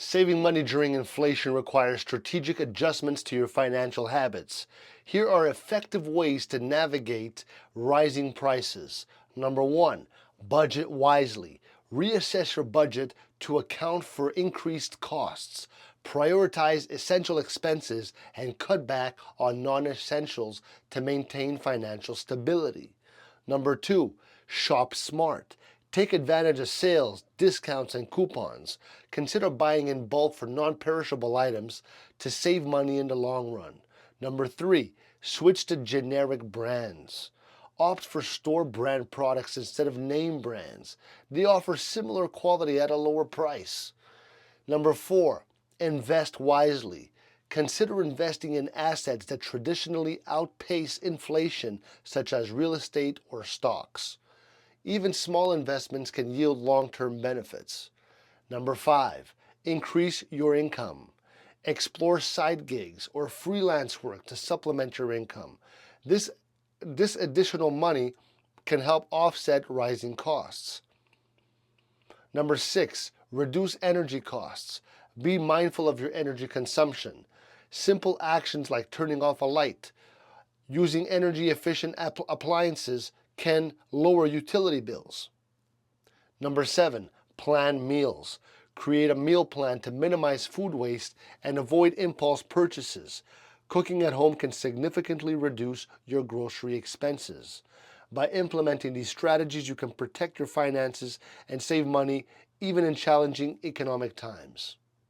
Saving money during inflation requires strategic adjustments to your financial habits. Here are effective ways to navigate rising prices. Number one, budget wisely. Reassess your budget to account for increased costs. Prioritize essential expenses and cut back on non-essentials to maintain financial stability. Number two, shop smart. Take advantage of sales, discounts, and coupons. Consider buying in bulk for non-perishable items to save money in the long run. Number three, switch to generic brands. Opt for store brand products instead of name brands. They offer similar quality at a lower price. Number four, invest wisely. Consider investing in assets that traditionally outpace inflation, such as real estate or stocks. Even small investments can yield long-term benefits. Number five, increase your income. Explore side gigs or freelance work to supplement your income. This additional money can help offset rising costs. Number six, reduce energy costs. Be mindful of your energy consumption. Simple actions like turning off a light, using energy-efficient appliances can lower utility bills. Number seven, plan meals. Create a meal plan to minimize food waste and avoid impulse purchases. Cooking at home can significantly reduce your grocery expenses. By implementing these strategies, you can protect your finances and save money even in challenging economic times.